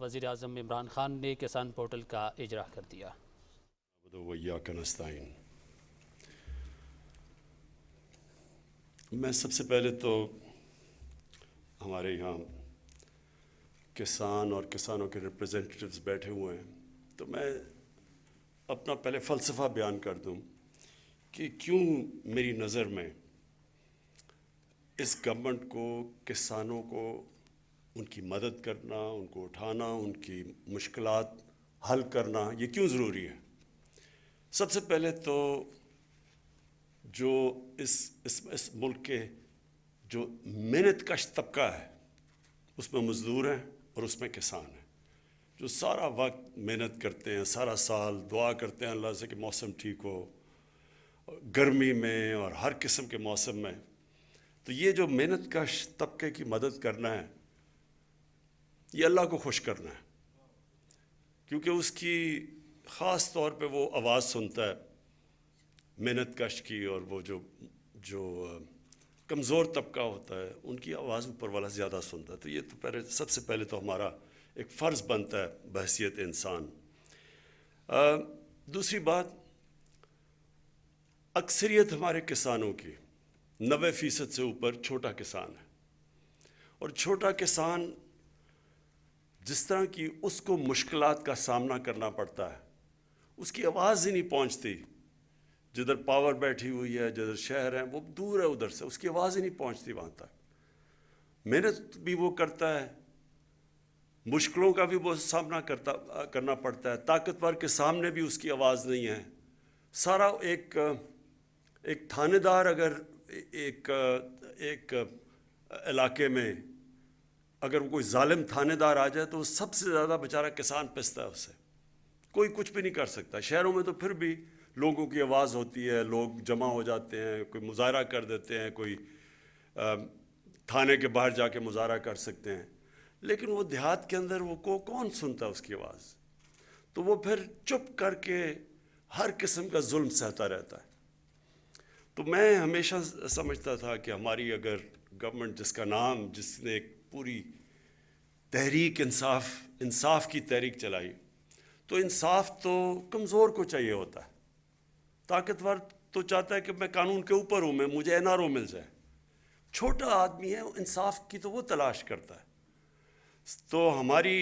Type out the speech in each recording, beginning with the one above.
وزیر اعظم عمران خان نے کسان پورٹل کا اجرا کر دیا۔ میں سب سے پہلے تو ہمارے یہاں کسان اور کسانوں کے ریپریزنٹیٹیوز بیٹھے ہوئے ہیں، تو میں اپنا پہلے فلسفہ بیان کر دوں کہ کیوں میری نظر میں اس گورنمنٹ کو کسانوں کو ان کی مدد کرنا، ان کو اٹھانا، ان کی مشکلات حل کرنا یہ کیوں ضروری ہے۔ سب سے پہلے تو جو اس ملک کے جو محنت کش طبقہ ہے اس میں مزدور ہیں اور اس میں کسان ہیں، جو سارا وقت محنت کرتے ہیں، سارا سال دعا کرتے ہیں اللہ سے کہ موسم ٹھیک ہو، گرمی میں اور ہر قسم کے موسم میں۔ تو یہ جو محنت کش طبقے کی مدد کرنا ہے یہ اللہ کو خوش کرنا ہے، کیونکہ اس کی خاص طور پہ وہ آواز سنتا ہے محنت کش کی، اور وہ جو کمزور طبقہ ہوتا ہے ان کی آواز اوپر والا زیادہ سنتا ہے۔ تو یہ تو سب سے پہلے تو ہمارا ایک فرض بنتا ہے بحیثیت انسان۔ دوسری بات، اکثریت ہمارے کسانوں کی 90% سے اوپر چھوٹا کسان ہے، اور چھوٹا کسان جس طرح کی اس کو مشکلات کا سامنا کرنا پڑتا ہے اس کی آواز ہی نہیں پہنچتی۔ جدھر پاور بیٹھی ہوئی ہے، جدھر شہر ہیں، وہ دور ہے، ادھر سے اس کی آواز ہی نہیں پہنچتی وہاں تک۔ محنت بھی وہ کرتا ہے، مشکلوں کا بھی وہ سامنا کرنا پڑتا ہے، طاقتور کے سامنے بھی اس کی آواز نہیں ہے۔ سارا ایک تھانے دار اگر ایک علاقے میں اگر کوئی ظالم تھانے دار آ جائے تو سب سے زیادہ بیچارہ کسان پستا ہے اس سے، کوئی کچھ بھی نہیں کر سکتا۔ شہروں میں تو پھر بھی لوگوں کی آواز ہوتی ہے، لوگ جمع ہو جاتے ہیں، کوئی مظاہرہ کر دیتے ہیں، کوئی تھانے کے باہر جا کے مظاہرہ کر سکتے ہیں، لیکن وہ دیہات کے اندر وہ کون سنتا ہے اس کی آواز؟ تو وہ پھر چپ کر کے ہر قسم کا ظلم سہتا رہتا ہے۔ تو میں ہمیشہ سمجھتا تھا کہ ہماری اگر گورنمنٹ جس نے ایک پوری تحریک انصاف کی تحریک چلائی، تو انصاف تو کمزور کو چاہیے ہوتا ہے، طاقتور تو چاہتا ہے کہ میں قانون کے اوپر ہوں، مجھے این آر او مل جائے۔ چھوٹا آدمی ہے، انصاف کی تو وہ تلاش کرتا ہے۔ تو ہماری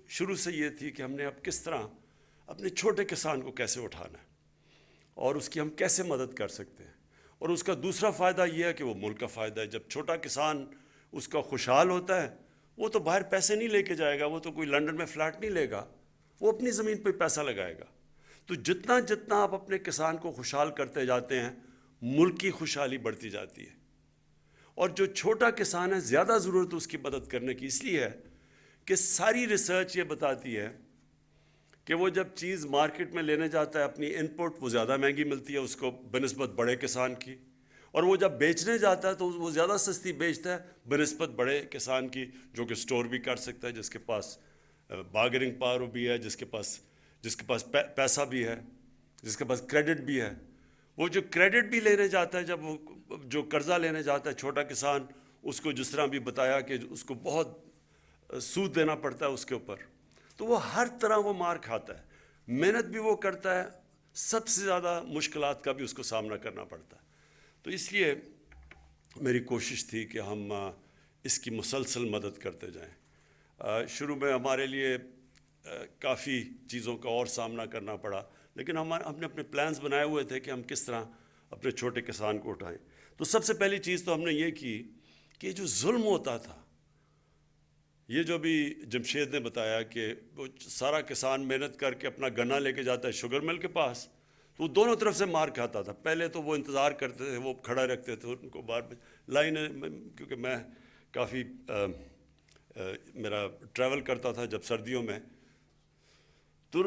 شروع سے یہ تھی کہ ہم نے اب کس طرح اپنے چھوٹے کسان کو کیسے اٹھانا ہے اور اس کی ہم کیسے مدد کر سکتے ہیں۔ اور اس کا دوسرا فائدہ یہ ہے کہ وہ ملک کا فائدہ ہے۔ جب چھوٹا کسان اس کا خوشحال ہوتا ہے، وہ تو باہر پیسے نہیں لے کے جائے گا، وہ تو کوئی لنڈن میں فلیٹ نہیں لے گا، وہ اپنی زمین پہ پیسہ لگائے گا۔ تو جتنا آپ اپنے کسان کو خوشحال کرتے جاتے ہیں، ملک کی خوشحالی بڑھتی جاتی ہے۔ اور جو چھوٹا کسان ہے زیادہ ضرورت اس کی مدد کرنے کی اس لیے ہے کہ ساری ریسرچ یہ بتاتی ہے کہ وہ جب چیز مارکیٹ میں لینے جاتا ہے اپنی ان پٹ، وہ زیادہ مہنگی ملتی ہے اس کو بنسبت بڑے کسان کی، اور وہ جب بیچنے جاتا ہے تو وہ زیادہ سستی بیچتا ہے بنسبت بڑے کسان کی، جو کہ سٹور بھی کر سکتا ہے، جس کے پاس بارگیننگ پاور بھی ہے، جس کے پاس پیسہ بھی ہے، جس کے پاس کریڈٹ بھی ہے۔ وہ جو کریڈٹ بھی لینے جاتا ہے، جب وہ جو قرضہ لینے جاتا ہے چھوٹا کسان، اس کو جس طرح بھی بتایا کہ اس کو بہت سود دینا پڑتا ہے اس کے اوپر، تو وہ ہر طرح وہ مار کھاتا ہے۔ محنت بھی وہ کرتا ہے، سب سے زیادہ مشکلات کا بھی اس کو سامنا کرنا پڑتا ہے۔ تو اس لیے میری کوشش تھی کہ ہم اس کی مسلسل مدد کرتے جائیں۔ شروع میں ہمارے لیے کافی چیزوں کا اور سامنا کرنا پڑا، لیکن ہم نے اپنے پلانز بنائے ہوئے تھے کہ ہم کس طرح اپنے چھوٹے کسان کو اٹھائیں۔ تو سب سے پہلی چیز تو ہم نے یہ کی کہ جو ظلم ہوتا تھا، یہ جو بھی جمشید نے بتایا کہ وہ سارا کسان محنت کر کے اپنا گنا لے کے جاتا ہے شوگر مل کے پاس، تو وہ دونوں طرف سے مار کھاتا تھا۔ پہلے تو وہ انتظار کرتے تھے، وہ کھڑا رکھتے تھے ان کو باہر لائن، کیونکہ میں کافی میرا ٹریول کرتا تھا جب سردیوں میں، تو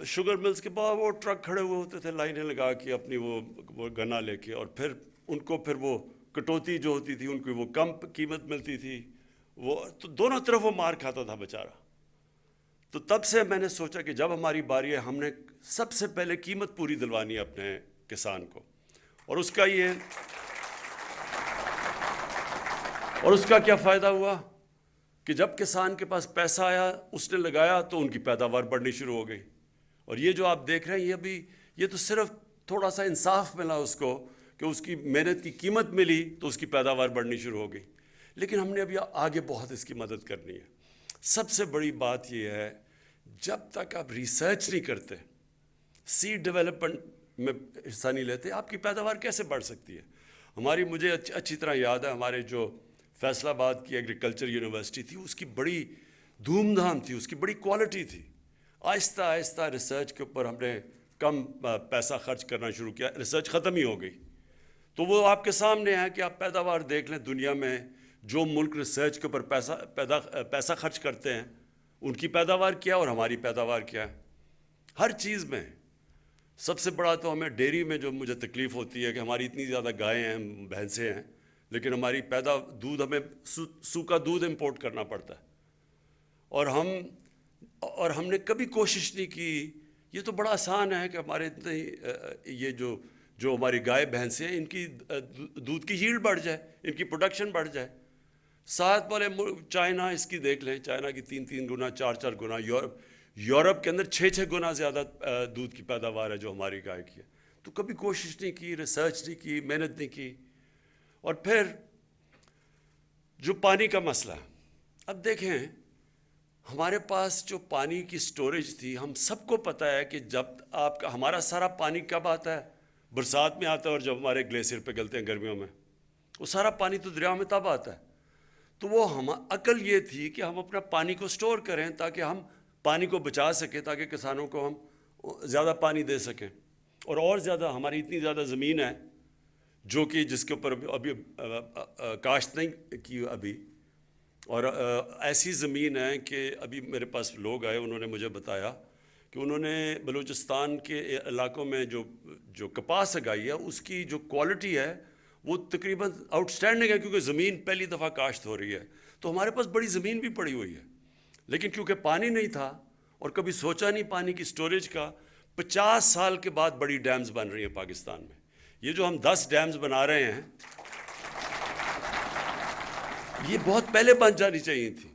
شوگر ملز کے بعد وہ ٹرک کھڑے ہوئے ہوتے تھے لائنیں لگا کے اپنی وہ گنا لے کے، اور پھر ان کو پھر وہ کٹوتی جو ہوتی تھی ان کی وہ کم قیمت ملتی تھی، وہ تو دونوں طرف وہ مار کھاتا تھا بیچارہ۔ تو تب سے میں نے سوچا کہ جب ہماری باری ہے ہم نے سب سے پہلے قیمت پوری دلوانی ہے اپنے کسان کو، اور اس کا کیا فائدہ ہوا کہ جب کسان کے پاس پیسہ آیا اس نے لگایا تو ان کی پیداوار بڑھنی شروع ہو گئی. اور یہ جو آپ دیکھ رہے ہیں یہ تو صرف تھوڑا سا انصاف ملا اس کو کہ اس کی محنت کی قیمت ملی تو اس کی پیداوار بڑھنی شروع ہو گئی. لیکن ہم نے ابھی آگے بہت اس کی مدد کرنی ہے. سب سے بڑی بات یہ ہے جب تک آپ ریسرچ نہیں کرتے, سیڈ ڈیولپمنٹ میں حصہ نہیں لیتے, آپ کی پیداوار کیسے بڑھ سکتی ہے؟ مجھے اچھی طرح یاد ہے ہمارے جو فیصل آباد کی ایگریکلچر یونیورسٹی تھی, اس کی بڑی دھوم دھام تھی, اس کی بڑی کوالٹی تھی. آہستہ آہستہ ریسرچ کے اوپر ہم نے کم پیسہ خرچ کرنا شروع کیا, ریسرچ ختم ہی ہو گئی. تو وہ آپ کے سامنے ہے کہ آپ پیداوار دیکھ لیں, دنیا میں جو ملک ریسرچ کے اوپر پیسہ خرچ کرتے ہیں ان کی پیداوار کیا اور ہماری پیداوار کیا ہے. ہر چیز میں سب سے بڑا تو ہمیں ڈیری میں جو مجھے تکلیف ہوتی ہے کہ ہماری اتنی زیادہ گائیں ہیں, بھینسیں ہیں, لیکن ہماری دودھ ہمیں سوکھا دودھ امپورٹ کرنا پڑتا ہے. اور ہم نے کبھی کوشش نہیں کی. یہ تو بڑا آسان ہے کہ ہمارے اتنے یہ جو ہماری گائے بھینسیں ہیں ان کی دودھ کی ییلڈ بڑھ جائے, ان کی پروڈکشن بڑھ جائے. ساتھ والے چائنا, اس کی دیکھ لیں, چائنا کی 3 گنا 4 گنا, یورپ کے اندر 6 گنا زیادہ دودھ کی پیداوار ہے جو ہماری گائے کی ہے. تو کبھی کوشش نہیں کی, ریسرچ نہیں کی, محنت نہیں کی. اور پھر جو پانی کا مسئلہ, اب دیکھیں ہمارے پاس جو پانی کی سٹوریج تھی, ہم سب کو پتہ ہے کہ جب ہمارا سارا پانی کب آتا ہے؟ برسات میں آتا ہے, اور جب ہمارے گلیشیئر پگھلتے ہیں گرمیوں میں, وہ سارا پانی تو دریا میں تب آتا ہے. تو وہ عقل یہ تھی کہ ہم اپنا پانی کو سٹور کریں تاکہ ہم پانی کو بچا سکیں, تاکہ کسانوں کو ہم زیادہ پانی دے سکیں. اور زیادہ ہماری اتنی زیادہ زمین ہے جو کہ جس کے اوپر ابھی کاشت نہیں کی ابھی, اور ایسی زمین ہے کہ ابھی میرے پاس لوگ آئے, انہوں نے مجھے بتایا کہ انہوں نے بلوچستان کے علاقوں میں جو کپاس اگائی ہے اس کی جو کوالٹی ہے وہ تقریباً آؤٹ سٹینڈنگ ہے, کیونکہ زمین پہلی دفعہ کاشت ہو رہی ہے. تو ہمارے پاس بڑی زمین بھی پڑی ہوئی ہے, لیکن کیونکہ پانی نہیں تھا اور کبھی سوچا نہیں پانی کی سٹوریج کا, 50 سال کے بعد بڑی ڈیمز بن رہی ہیں پاکستان میں. یہ جو ہم 10 ڈیمز بنا رہے ہیں یہ بہت پہلے بن جانی چاہیے تھی,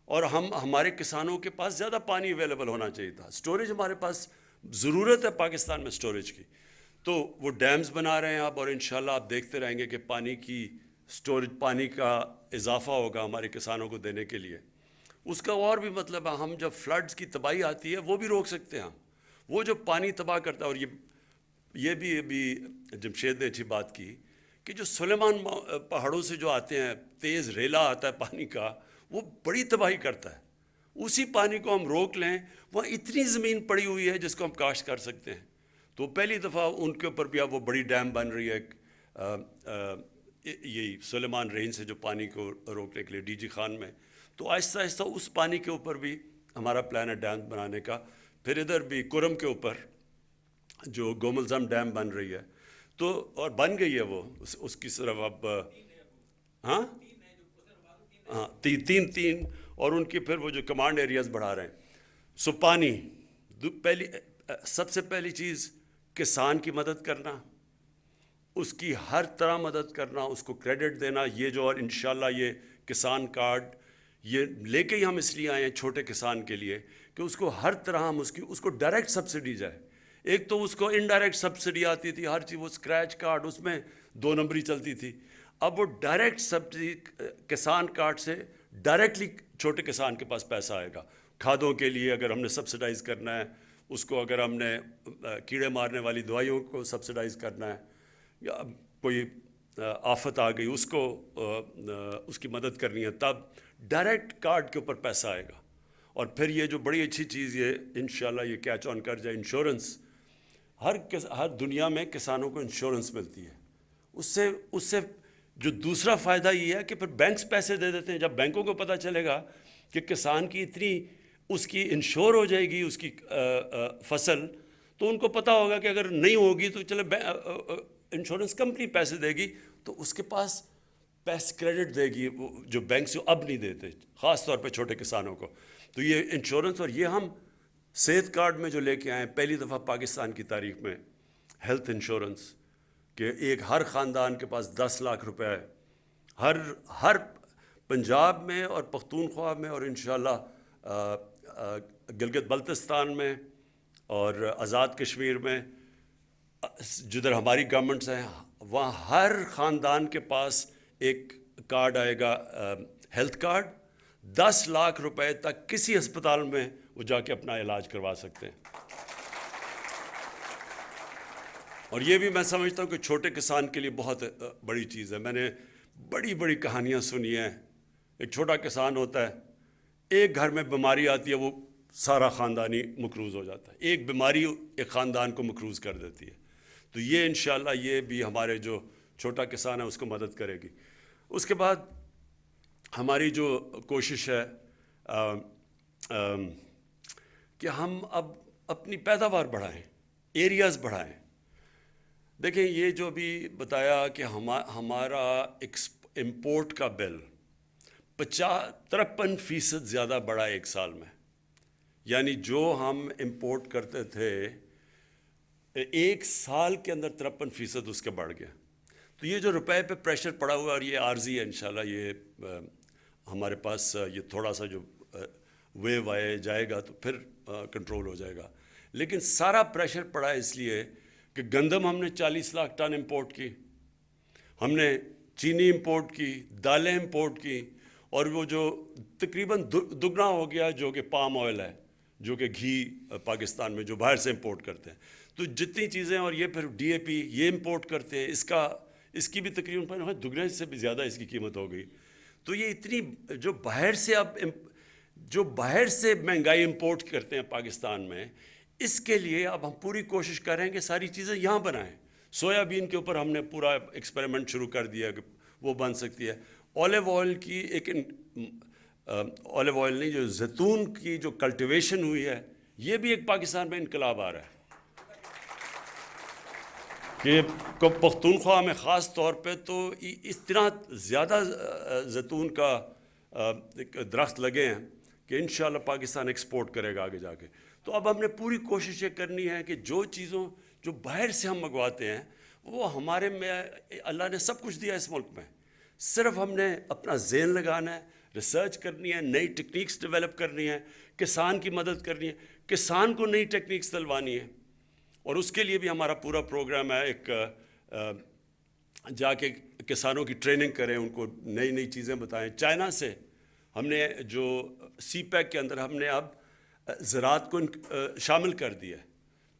اور ہمارے کسانوں کے پاس زیادہ پانی اویلیبل ہونا چاہیے تھا. سٹوریج ہمارے پاس ضرورت ہے پاکستان میں سٹوریج کی, تو وہ ڈیمز بنا رہے ہیں آپ, اور انشاءاللہ آپ دیکھتے رہیں گے کہ پانی کی سٹوریج, پانی کا اضافہ ہوگا ہمارے کسانوں کو دینے کے لیے. اس کا اور بھی مطلب ہے, ہم جب فلڈز کی تباہی آتی ہے وہ بھی روک سکتے ہیں. وہ جو پانی تباہ کرتا ہے, اور یہ بھی ابھی جمشید نے اچھی بات کی کہ جو سلیمان پہاڑوں سے جو آتے ہیں, تیز ریلا آتا ہے پانی کا, وہ بڑی تباہی کرتا ہے. اسی پانی کو ہم روک لیں, وہاں اتنی زمین پڑی ہوئی ہے جس کو ہم کاشت کر سکتے ہیں. تو پہلی دفعہ ان کے اوپر بھی اب وہ بڑی ڈیم بن رہی ہے, یہی سلیمان رینج سے جو پانی کو روکنے کے لیے ڈی جی خان میں. تو آہستہ آہستہ اس پانی کے اوپر بھی ہمارا پلان ہے ڈیم بنانے کا. پھر ادھر بھی کرم کے اوپر جو گوملزم ڈیم بن رہی ہے, تو اور بن گئی ہے وہ, اس کی صرف اب ہاں 3 اور ان کی پھر وہ جو کمانڈ ایریاز بڑھا رہے ہیں. سو پانی سب سے پہلی چیز کسان کی مدد کرنا, اس کی ہر طرح مدد کرنا, اس کو کریڈٹ دینا. یہ جو اور انشاءاللہ یہ کسان کارڈ یہ لے کے ہی ہم اس لیے آئے ہیں چھوٹے کسان کے لیے کہ اس کو ہر طرح ہم اس کو ڈائریکٹ سبسڈی جائے. ایک تو اس کو انڈائریکٹ سبسڈی آتی تھی ہر چیز, وہ اسکریچ کارڈ اس میں 2 نمبری چلتی تھی. اب وہ ڈائریکٹ سبسڈی کسان کارڈ سے ڈائریکٹلی چھوٹے کسان کے پاس پیسہ آئے گا. کھادوں کے لیے اگر ہم نے سبسڈائز کرنا ہے اس کو, اگر ہم نے کیڑے مارنے والی دوائیوں کو سبسڈائز کرنا ہے, یا کوئی آفت آ گئی اس کو اس کی مدد کرنی ہے, تب ڈائریکٹ کارڈ کے اوپر پیسہ آئے گا. اور پھر یہ جو بڑی اچھی چیز یہ انشاءاللہ یہ کیچ آن کر جائے, انشورنس. ہر دنیا میں کسانوں کو انشورنس ملتی ہے. اس سے جو دوسرا فائدہ یہ ہے کہ پھر بینکس پیسے دے دیتے ہیں. جب بینکوں کو پتہ چلے گا کہ کسان کی اتنی اس کی انشور ہو جائے گی اس کی فصل, تو ان کو پتہ ہوگا کہ اگر نہیں ہوگی تو چلے انشورنس کمپنی پیسے دے گی, تو اس کے پاس پیسے کریڈٹ دے گی جو بینکس اب نہیں دیتے, خاص طور پہ چھوٹے کسانوں کو. تو یہ انشورنس, اور یہ ہم صحت کارڈ میں جو لے کے آئے پہلی دفعہ پاکستان کی تاریخ میں ہیلتھ انشورنس, کہ ہر خاندان کے پاس 10 لاکھ روپے ہے, ہر پنجاب میں اور پختونخوا میں اور انشاءاللہ گلگت بلتستان میں اور آزاد کشمیر میں جدھر ہماری گورنمنٹس ہیں وہاں ہر خاندان کے پاس ایک کارڈ آئے گا، ہیلتھ کارڈ. 10 لاکھ روپے تک کسی ہسپتال میں وہ جا کے اپنا علاج کروا سکتے ہیں. اور یہ بھی میں سمجھتا ہوں کہ چھوٹے کسان کے لیے بہت بڑی چیز ہے. میں نے بڑی بڑی کہانیاں سنی ہیں. ایک چھوٹا کسان ہوتا ہے، ایک گھر میں بیماری آتی ہے، وہ سارا خاندانی مقروض ہو جاتا ہے. ایک بیماری ایک خاندان کو مقروض کر دیتی ہے. تو یہ انشاءاللہ یہ بھی ہمارے جو چھوٹا کسان ہے اس کو مدد کرے گی. اس کے بعد ہماری جو کوشش ہے کہ ہم اب اپنی پیداوار بڑھائیں، ایریاز بڑھائیں. دیکھیں یہ جو بھی بتایا کہ ہمارا امپورٹ کا بل 53% زیادہ بڑھا ایک سال میں. یعنی جو ہم امپورٹ کرتے تھے ایک سال کے اندر 53% اس کے بڑھ گیا. تو یہ جو روپے پہ پریشر پڑا ہوا ہے اور یہ عارضی ہے، انشاءاللہ یہ ہمارے پاس یہ تھوڑا سا جو ویو آئے جائے گا تو پھر کنٹرول ہو جائے گا. لیکن سارا پریشر پڑا ہے اس لیے کہ گندم ہم نے 40 لاکھ ٹن امپورٹ کی، ہم نے چینی امپورٹ کی، دالیں امپورٹ کی، اور وہ جو تقریباً دگنا ہو گیا جو کہ پام آئل ہے، جو کہ گھی پاکستان میں جو باہر سے امپورٹ کرتے ہیں. تو جتنی چیزیں، اور یہ پھر ڈی اے پی یہ امپورٹ کرتے ہیں، اس کی بھی تقریباً دگنے سے بھی زیادہ اس کی قیمت ہو گئی. تو یہ اتنی جو باہر سے مہنگائی امپورٹ کرتے ہیں پاکستان میں، اس کے لیے اب ہم پوری کوشش کریں کہ ساری چیزیں یہاں بنائیں. سویا بین کے اوپر ہم نے پورا ایکسپیریمنٹ شروع کر دیا کہ وہ بن سکتی ہے. اولیو آئل کی اولیو آئل نہیں، جو زیتون کی جو کلٹیویشن ہوئی ہے، یہ بھی ایک پاکستان میں انقلاب آ رہا ہے. کہ پختونخوا میں خاص طور پہ تو اتنا زیادہ زیتون کا درخت لگے ہیں کہ انشاءاللہ پاکستان ایکسپورٹ کرے گا آگے جا کے. تو اب ہم نے پوری کوشش یہ کرنی ہے کہ جو باہر سے ہم منگواتے ہیں وہ ہمارے میں اللہ نے سب کچھ دیا اس ملک میں. صرف ہم نے اپنا ذہن لگانا ہے، ریسرچ کرنی ہے، نئی ٹیکنیکس ڈیولپ کرنی ہے، کسان کی مدد کرنی ہے، کسان کو نئی ٹیکنیکس دلوانی ہے. اور اس کے لیے بھی ہمارا پورا پروگرام ہے، ایک جا کے کسانوں کی ٹریننگ کریں، ان کو نئی نئی چیزیں بتائیں. چائنا سے ہم نے جو سی پیک کے اندر ہم نے اب زراعت کو شامل کر دیا.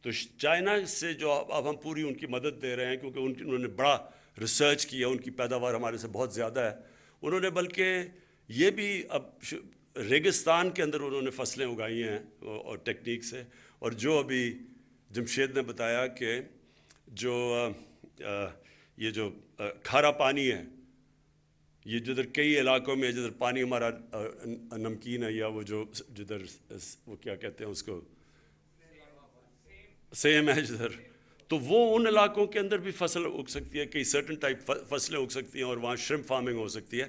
تو چائنا سے جو اب ہم پوری ان کی مدد دے رہے ہیں، کیونکہ انہوں نے بڑا ریسرچ کیا، ان کی پیداوار ہمارے سے بہت زیادہ ہے. انہوں نے بلکہ یہ بھی اب ریگستان کے اندر انہوں نے فصلیں اگائی ہیں اور ٹیکنیک سے. اور جو ابھی جمشید نے بتایا کہ یہ جو کھارا پانی ہے، یہ جدھر کئی علاقوں میں جدھر پانی ہمارا نمکین ہے، یا وہ جو جدھر وہ کیا کہتے ہیں اس کو، سیم ہے جدھر، تو وہ ان علاقوں کے اندر بھی فصل اگ سکتی ہے، کئی سرٹن ٹائپ فصلیں اگ سکتی ہیں، اور وہاں شرمپ فارمنگ ہو سکتی ہے.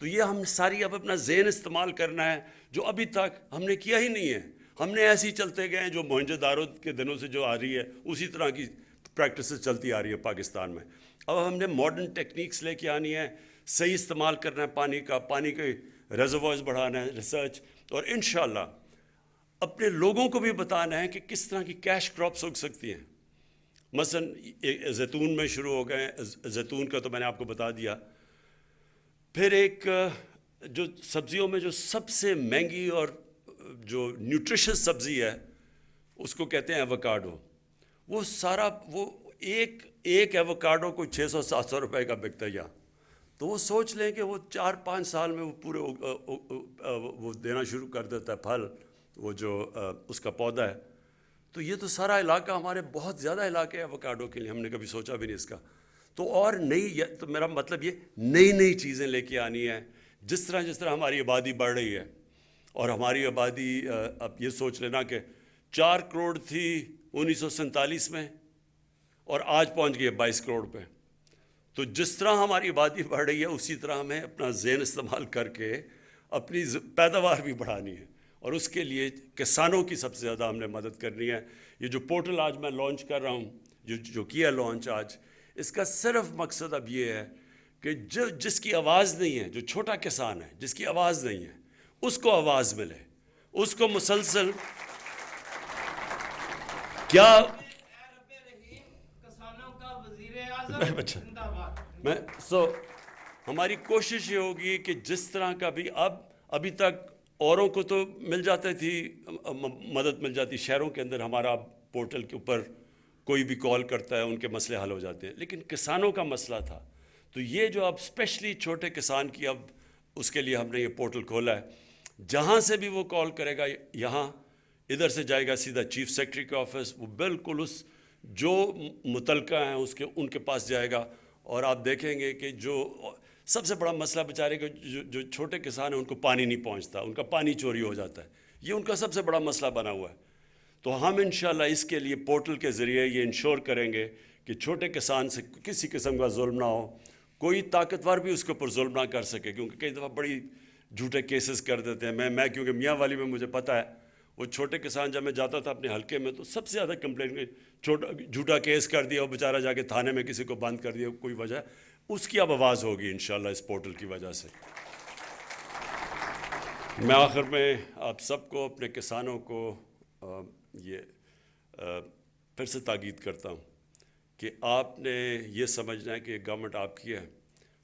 تو یہ ہم ساری اب اپنا ذہن استعمال کرنا ہے جو ابھی تک ہم نے کیا ہی نہیں ہے. ہم نے ایسے ہی چلتے گئے ہیں، جو موہنجو دارو کے دنوں سے جو آ رہی ہے اسی طرح کی پریکٹسز چلتی آ رہی ہے پاکستان میں. اب ہم نے ماڈرن ٹیکنیکس لے کے آنی ہے، صحیح استعمال کرنا ہے پانی کے ریزروائرز بڑھانا ہے، ریسرچ، اور انشاءاللہ اپنے لوگوں کو بھی بتانا ہے کہ کس طرح کی کیش کراپس اگ سکتی ہیں. مثلا زیتون میں شروع ہو گئے، زیتون کا تو میں نے آپ کو بتا دیا. پھر ایک جو سبزیوں میں جو سب سے مہنگی اور جو نیوٹریشس سبزی ہے اس کو کہتے ہیں ایووکاڈو. وہ ایک ایووکاڈو کو 600-700 روپے کا بکتا ہے یہاں. تو وہ سوچ لیں کہ وہ 4-5 سال میں وہ پورے وہ دینا شروع کر دیتا ہے پھل، وہ جو اس کا پودا ہے. تو یہ تو سارا علاقہ ہمارے بہت زیادہ علاقے ایووکاڈو کے لیے، ہم نے کبھی سوچا بھی نہیں اس کا. تو اور تو میرا مطلب یہ نئی چیزیں لے کے آنی ہے. جس طرح ہماری آبادی بڑھ رہی ہے، اور ہماری آبادی اب یہ سوچ لینا کہ 4 کروڑ تھی 1947 میں، اور آج پہنچ گئی ہے 22 کروڑ پہ. تو جس طرح ہماری آبادی بڑھ رہی ہے اسی طرح ہمیں اپنا ذہن استعمال کر کے اپنی پیداوار بھی بڑھانی ہے. اور اس کے لیے کسانوں کی سب سے زیادہ ہم نے مدد کرنی ہے. یہ جو پورٹل آج میں لانچ کر رہا ہوں، جو کیا لانچ آج، اس کا صرف مقصد اب یہ ہے کہ جس کی آواز نہیں ہے، جو چھوٹا کسان ہے جس کی آواز نہیں ہے، اس کو آواز ملے، اس کو مسلسل کیا ہماری کوشش یہ ہوگی کہ جس طرح کا بھی ابھی تک اوروں کو تو مل جاتی تھی، مدد مل جاتی، شہروں کے اندر ہمارا پورٹل کے اوپر کوئی بھی کال کرتا ہے ان کے مسئلے حل ہو جاتے ہیں، لیکن کسانوں کا مسئلہ تھا، تو یہ جو اب اسپیشلی چھوٹے کسان کی اب اس کے لیے ہم نے یہ پورٹل کھولا ہے، جہاں سے بھی وہ کال کرے گا، یہاں ادھر سے جائے گا سیدھا چیف سیکرٹری کے آفس، وہ بالکل اس جو متعلقہ ہیں ان کے پاس جائے گا، اور آپ دیکھیں گے کہ جو سب سے بڑا مسئلہ بیچارے کہ جو چھوٹے کسان ہیں ان کو پانی نہیں پہنچتا، ان کا پانی چوری ہو جاتا ہے، یہ ان کا سب سے بڑا مسئلہ بنا ہوا ہے۔ تو ہم انشاءاللہ اس کے لیے پورٹل کے ذریعے یہ انشور کریں گے کہ چھوٹے کسان سے کسی قسم کا ظلم نہ ہو، کوئی طاقتور بھی اس کے اوپر ظلم نہ کر سکے، کیونکہ کئی دفعہ بڑی جھوٹے کیسز کر دیتے ہیں۔ میں کیونکہ میاں والی میں مجھے پتہ ہے، وہ چھوٹے کسان جب میں جاتا تھا اپنے حلقے میں تو سب سے زیادہ کمپلین جھوٹا کیس کر دیا، وہ بیچارہ جا کے تھانے میں کسی کو بند کر دیا، کوئی وجہ، اس کی اب آواز ہوگی انشاءاللہ اس پورٹل کی وجہ سے۔ میں آخر میں آپ سب کو، اپنے کسانوں کو یہ پھر سے تاکید کرتا ہوں کہ آپ نے یہ سمجھنا ہے کہ گورنمنٹ آپ کی ہے،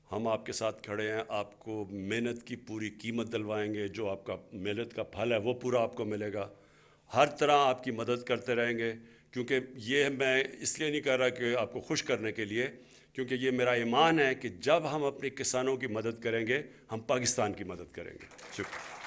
ہم آپ کے ساتھ کھڑے ہیں، آپ کو محنت کی پوری قیمت دلوائیں گے، جو آپ کا محنت کا پھل ہے وہ پورا آپ کو ملے گا، ہر طرح آپ کی مدد کرتے رہیں گے، کیونکہ یہ میں اس لیے نہیں کر رہا کہ آپ کو خوش کرنے کے لیے، کیونکہ یہ میرا ایمان ہے کہ جب ہم اپنے کسانوں کی مدد کریں گے ہم پاکستان کی مدد کریں گے۔ شکریہ۔